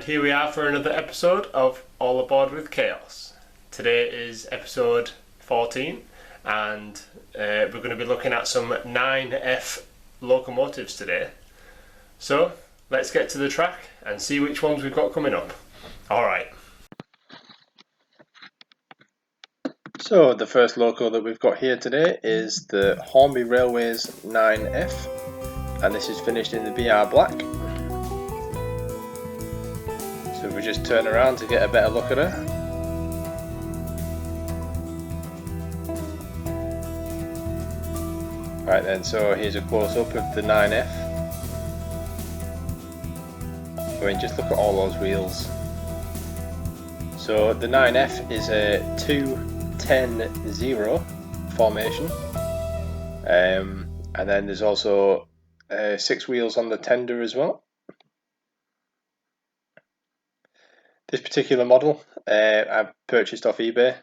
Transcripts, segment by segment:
and here we are for another episode of All Aboard with Chaos. Today is episode 14 and we're going to be looking at some 9F locomotives today. So let's get to the track and see which ones we've got coming up. Alright. So the first loco that we've got here today is the Hornby Railways 9F, and this is finished in the BR black. So if we just turn around to get a better look at her. Right then, so here's a close-up of the 9F. I mean, just look at all those wheels. So the 9F is a 2-10-0 formation, and then there's also 6 wheels on the tender as well. This particular model I've purchased off eBay.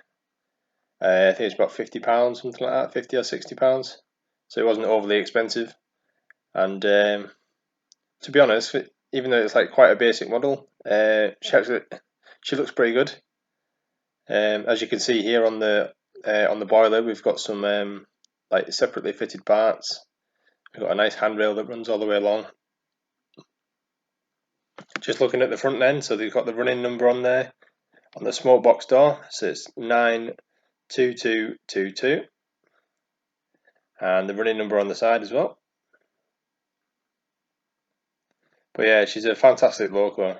I think it's about £50, something like that, £50 or £60. So it wasn't overly expensive. And to be honest, even though it's like quite a basic model, she looks pretty good. As you can see here on the boiler, we've got some like separately fitted parts. We've got a nice handrail that runs all the way along. Just looking at the front end, so they've got the running number on there on the smoke box door, so it's 92222, and the running number on the side as well. But yeah, she's a fantastic loco.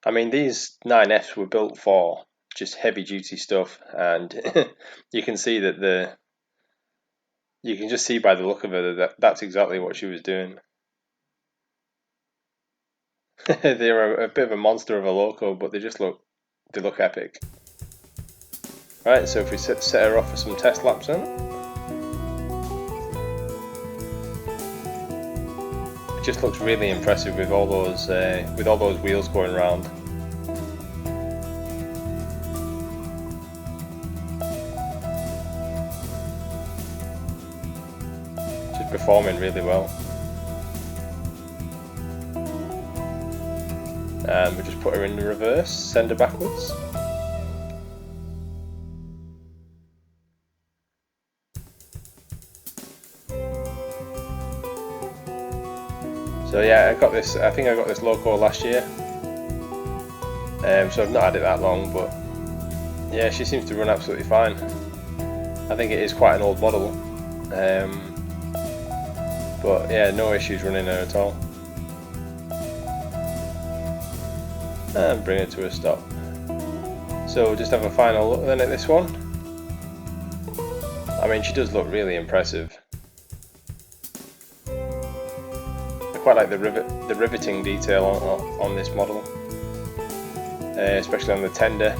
I mean, these 9Fs were built for just heavy duty stuff, and you can see that you can just see by the look of her that that's exactly what she was doing. They're a bit of a monster of a loco, but they look epic. Right, so if we set her off for some test laps then. It just looks really impressive with all those wheels going around. She's performing really well. And we just put her in the reverse, send her backwards. So yeah, I think I got this loco last year. So I've not had it that long, but yeah, she seems to run absolutely fine. I think it is quite an old model. But yeah, no issues running her at all. And bring it to a stop. So we'll just have a final look then at this one. I mean, she does look really impressive. I quite like the riveting detail on this model, especially on the tender.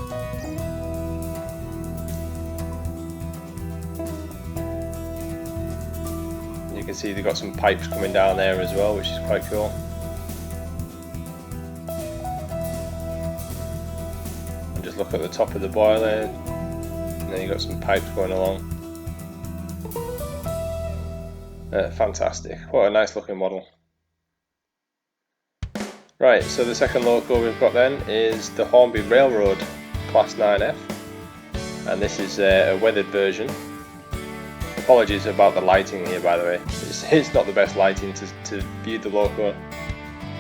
You can see they've got some pipes coming down there as well, which is quite cool. Just look at the top of the boiler, and then you've got some pipes going along. Fantastic, what a nice looking model. Right, so the second loco we've got then is the Hornby Railroad Class 9F, and this is a weathered version. Apologies about the lighting here, by the way. It's not the best lighting to view the loco.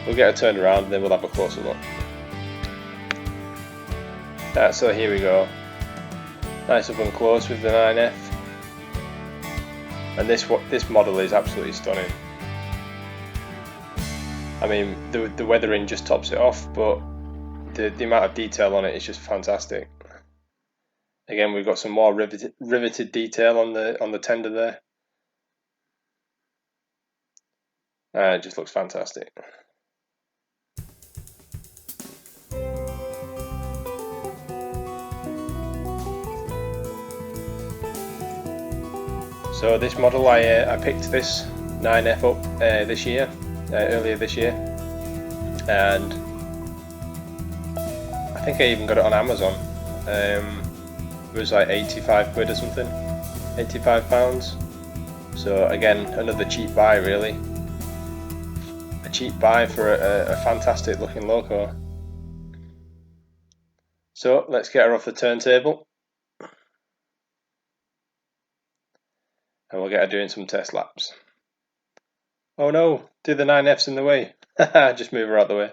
We'll get her turned around and then we'll have a closer look. So here we go, nice up and close with the 9F, and this model is absolutely stunning. I mean, the weathering just tops it off, but the amount of detail on it is just fantastic. Again, we've got some more riveted detail on the tender there. It just looks fantastic. So this model, I picked this 9F up earlier this year, and I think I even got it on Amazon. It was like 85 quid or something, £85. So again, another cheap buy really. A cheap buy for a fantastic looking loco. So let's get her off the turntable and we'll get her doing some test laps. Oh no, do the 9F's in the way. Just move her out the way.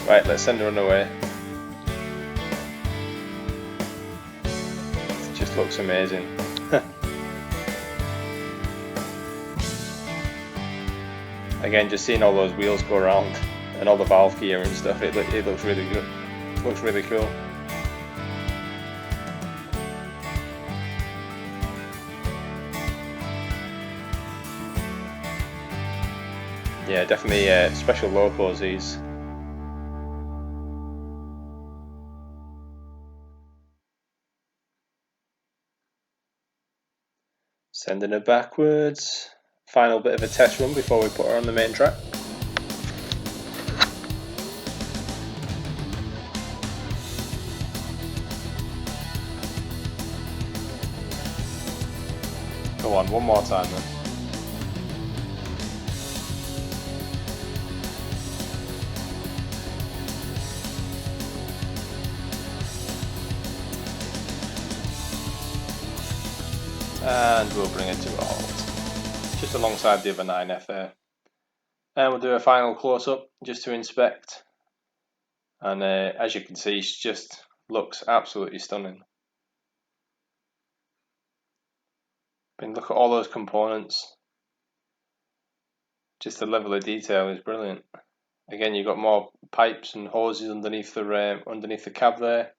Right, let's send her on her way. It just looks amazing. Again, just seeing all those wheels go around and all the valve gear and stuff, it looks really good. It looks really cool. Yeah, definitely special locos these. Sending her backwards. Final bit of a test run before we put her on the main track. Go on, one more time then. And we'll bring it to a halt, just alongside the other 9F there. And we'll do a final close-up just to inspect. And as you can see, she just looks absolutely stunning. I mean, look at all those components. Just the level of detail is brilliant. Again, you've got more pipes and hoses underneath the cab there,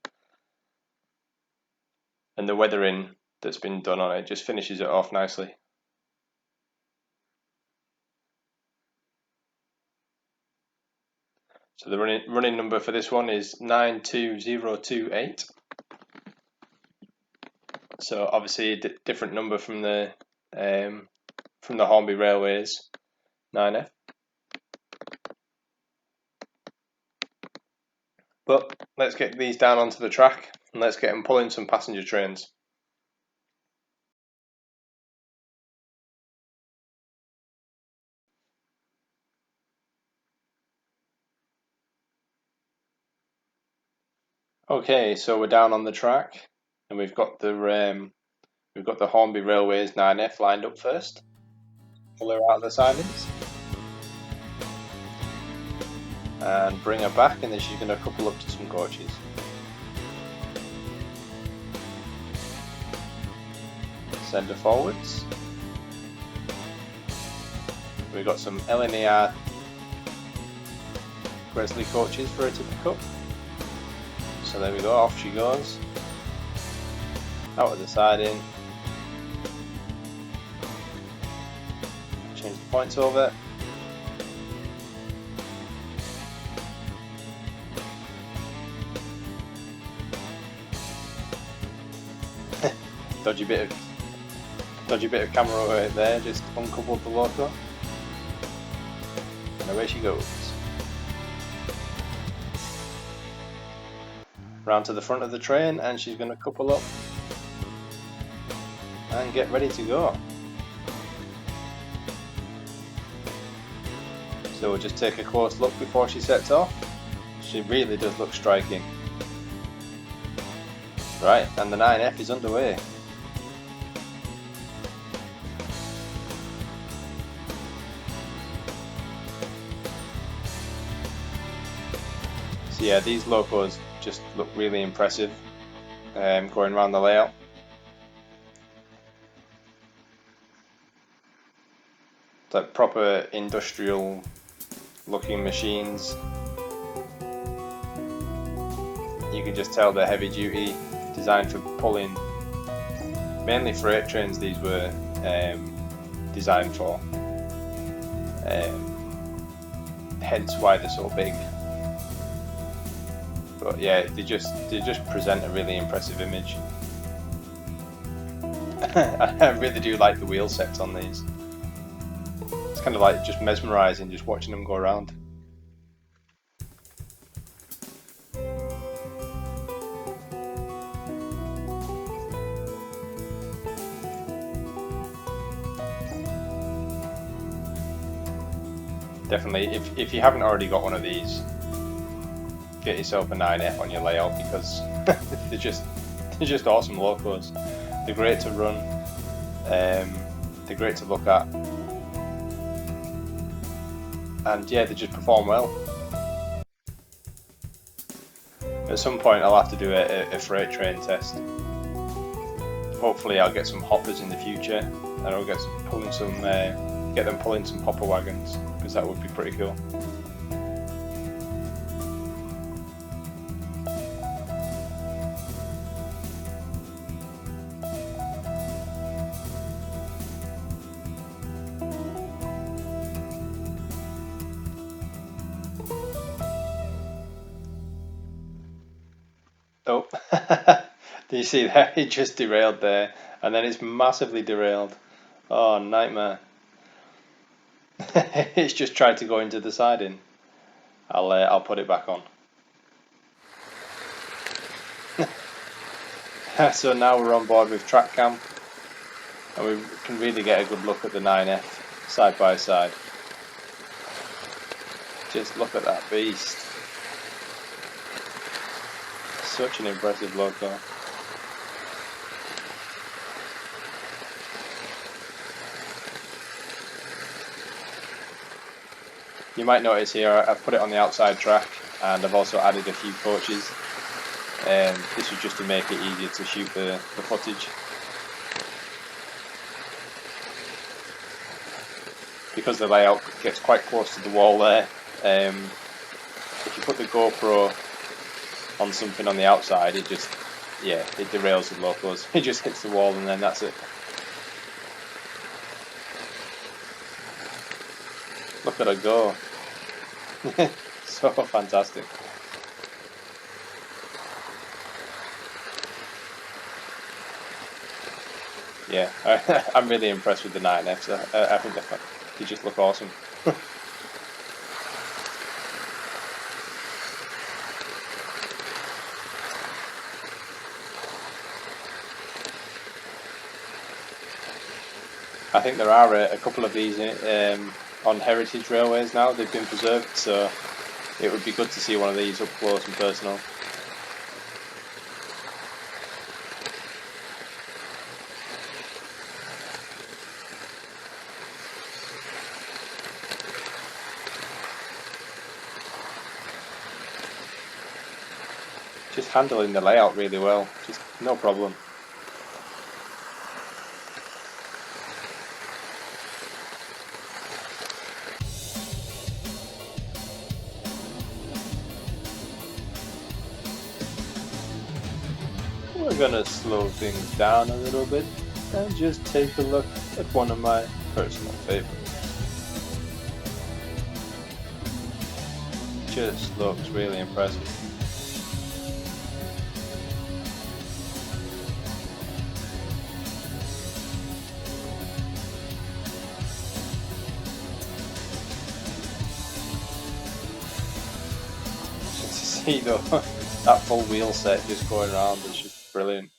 and the weathering that's been done on it just finishes it off nicely. So the running number for this one is 92028. So obviously a different number from the Hornby Railways 9F. But let's get these down onto the track and let's get them pulling some passenger trains. Okay, so we're down on the track and we've got the Hornby Railways 9F lined up first. Pull her out of the sidings and bring her back, and then she's going to couple up to some coaches. Send her forwards. We've got some LNER Gresley coaches for her to pick up. So there we go, off she goes. Out of the siding. Change the points over. Dodgy bit of camera right there, just uncoupled the loco. And away she goes. Round to the front of the train, and she's going to couple up and get ready to go. So we'll just take a close look before she sets off. She really does look striking. Right, and the 9F is underway. So yeah, these locos just look really impressive going around the layout. It's like proper industrial looking machines. You can just tell they're heavy duty, designed for pulling. Mainly freight trains these were designed for. Hence why they're so big. But yeah, they just present a really impressive image. I really do like the wheel sets on these. It's kind of like just mesmerising just watching them go around. definitely, if you haven't already got one of these, get yourself a 9F on your layout, because they're just awesome locos. They're great to run, they're great to look at, and yeah, they just perform well. At some point I'll have to do a freight train test. Hopefully I'll get some hoppers in the future, and I'll get them pulling some hopper wagons, because that would be pretty cool. Oh, do you see that? It just derailed there, and then it's massively derailed. Oh, nightmare. It's just tried to go into the siding. I'll put it back on. So now we're on board with track cam, and we can really get a good look at the 9F side by side. Just look at that beast. Such an impressive loco. You might notice here I've put it on the outside track, and I've also added a few coaches. This was just to make it easier to shoot the footage. Because the layout gets quite close to the wall there, if you put the GoPro on something on the outside, it derails the locos. It just hits the wall and then that's it. Look at her go. So fantastic. Yeah, I'm really impressed with the 9Fs. I think they just look awesome. I think there are a couple of these on heritage railways now. They've been preserved, so it would be good to see one of these up close and personal. Just handling the layout really well, just no problem. We're gonna slow things down a little bit and just take a look at one of my personal favorites. Just looks really impressive. Just to see though, that full wheel set just going around is just brilliant.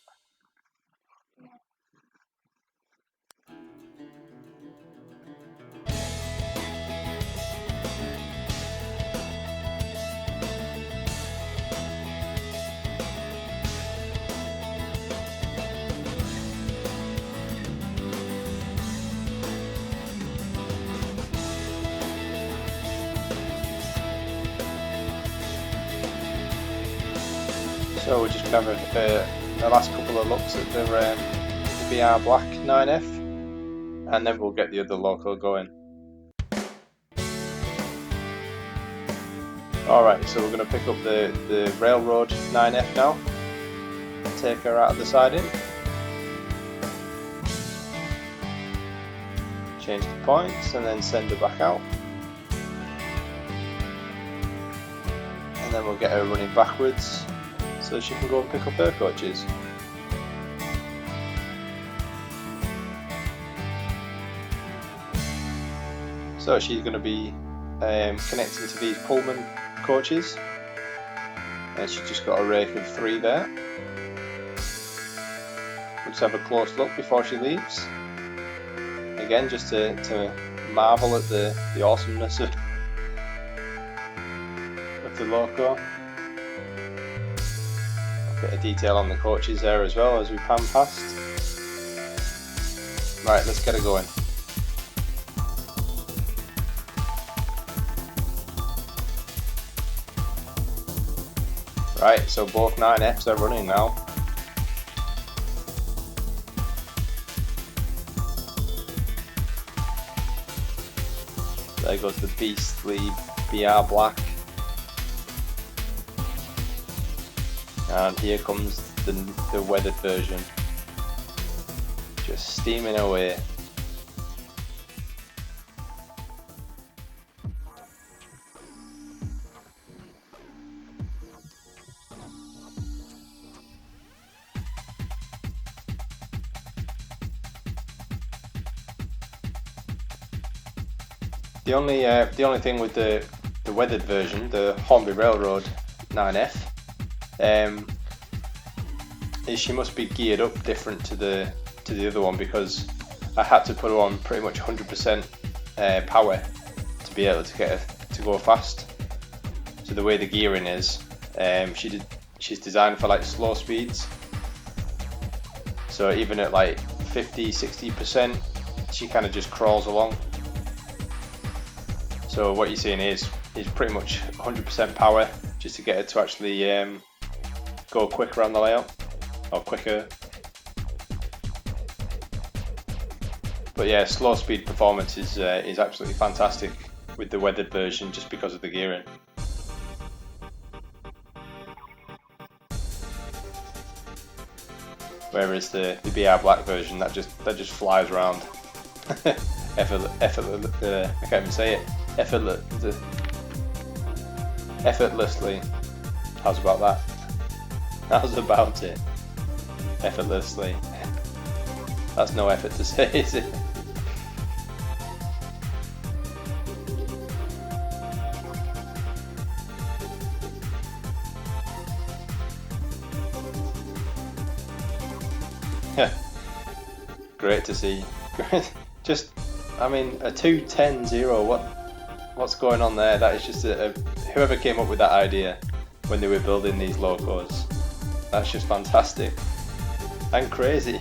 So we're just going to have the last couple of looks at the VR Black 9F, and then we'll get the other loco going. Alright, so we're going to pick up the Railroad 9F now, take her out of the siding, change the points and then send her back out. And then we'll get her running backwards so she can go and pick up her coaches. So she's going to be connecting to these Pullman coaches, and she's just got a rake of 3 there. Let's have a close look before she leaves. Again, just to marvel at the awesomeness the loco. Bit of detail on the coaches there as well as we pan past. Right, let's get it going. Right, so both 9Fs are running now. There goes the beastly BR Black. And here comes the weathered version. Just steaming away. The only thing with the weathered version, the Hornby Railroad 9F, is she must be geared up different to the other one, because I had to put her on pretty much 100% power to be able to get her to go fast. So the way the gearing is, she's designed for like slow speeds. So even at like 50-60%, she kind of just crawls along. So what you're seeing is pretty much 100% power just to get her to actually go quicker on the layout, or quicker. But yeah, slow speed performance is absolutely fantastic with the weathered version, just because of the gearing. Whereas the BR Black version, that just flies around. I can't even say it. Effortlessly. How's about that? How's about it? Effortlessly. That's no effort to say, is it? Great to see. Just, I mean, a 2-10-0. What's going on there? That is just whoever came up with that idea when they were building these locos. That's just fantastic and crazy.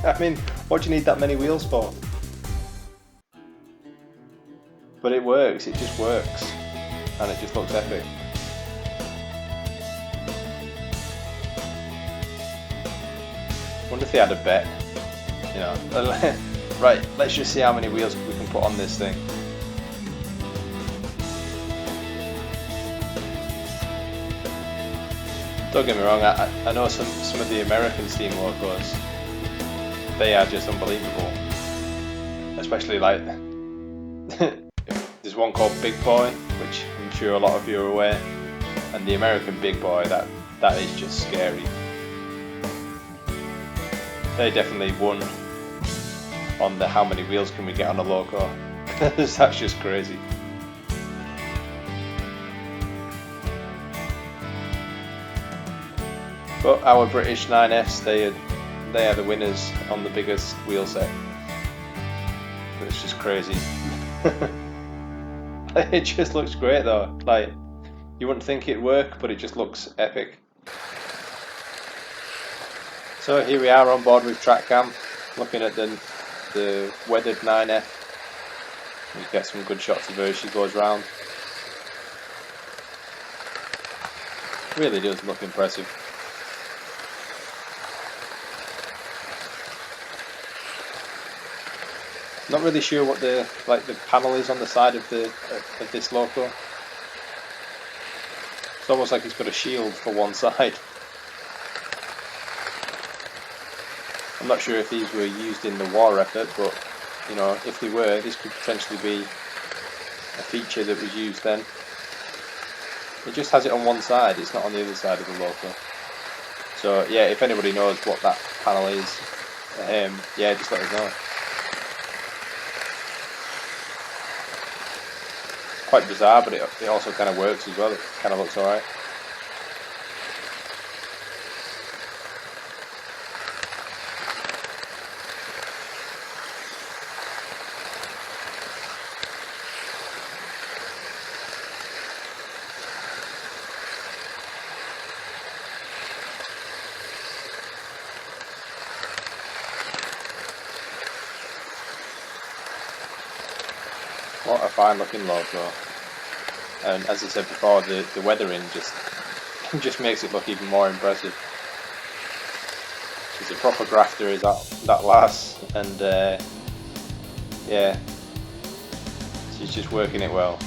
I mean, what do you need that many wheels for? But it works. It just works, and it just looks epic. Wonder if they had a bet. You know, right, let's just see how many wheels we can put on this thing. Don't get me wrong, I know some of the American steam locos, they are just unbelievable. Especially like, there's one called Big Boy, which I'm sure a lot of you are aware, and the American Big Boy, that is just scary. They definitely won on the how many wheels can we get on a loco. That's just crazy. But our British 9Fs, they are the winners on the biggest wheel set. It's just crazy. It just looks great though. Like, you wouldn't think it'd work, but it just looks epic. So here we are on board with TrackCam, looking at the weathered 9F. You get some good shots of her as she goes round. Really does look impressive. Not really sure what the panel is on the side of this loco. It's almost like it's got a shield for one side. I'm not sure if these were used in the war effort, but you know, if they were, this could potentially be a feature that was used then. It just has it on one side, it's not on the other side of the loco. So yeah, if anybody knows what that panel is, yeah, just let us know. Quite bizarre, but it also kind of works as well. It kind of looks alright. What a fine looking logo. And as I said before, the weathering just makes it look even more impressive. She's a proper grafter, is that lass, and yeah, she's just working it well.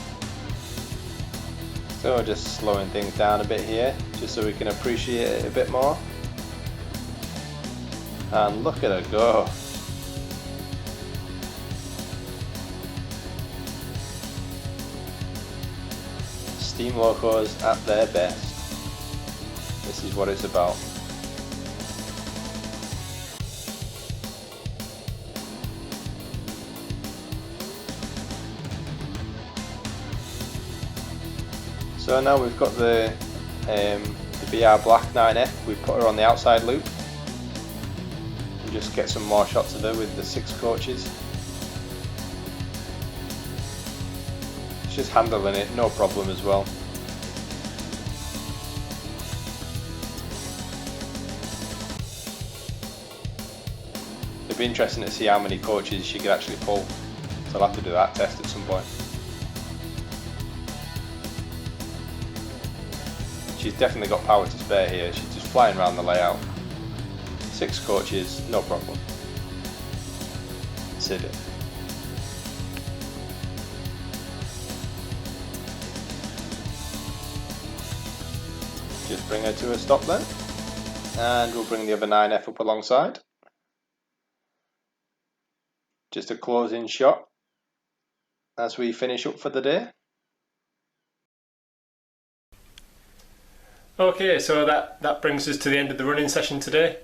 So just slowing things down a bit here, just so we can appreciate it a bit more. And look at her go. Steam locos at their best. This is what it's about. So now we've got the BR Black 9F, we've put her on the outside loop. And just get some more shots of her with the 6 coaches. She's just handling it, no problem as well. It'd be interesting to see how many coaches she could actually pull. So I'll have to do that test at some point. She's definitely got power to spare here. She's just flying around the layout. 6 coaches, no problem. Sit it. Just bring her to a stop then. And we'll bring the other 9F up alongside. Just a closing shot as we finish up for the day. Okay, so that brings us to the end of the running session today.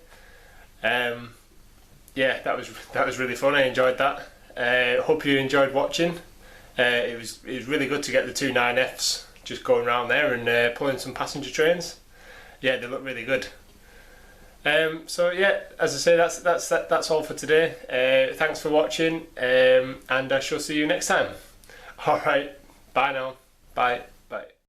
Yeah, that was really fun. I enjoyed that. Hope you enjoyed watching. It was really good to get the 2 9Fs just going around there and pulling some passenger trains. Yeah, they look really good. So yeah, as I say, that's all for today. Thanks for watching, and I shall see you next time. All right, bye now. Bye.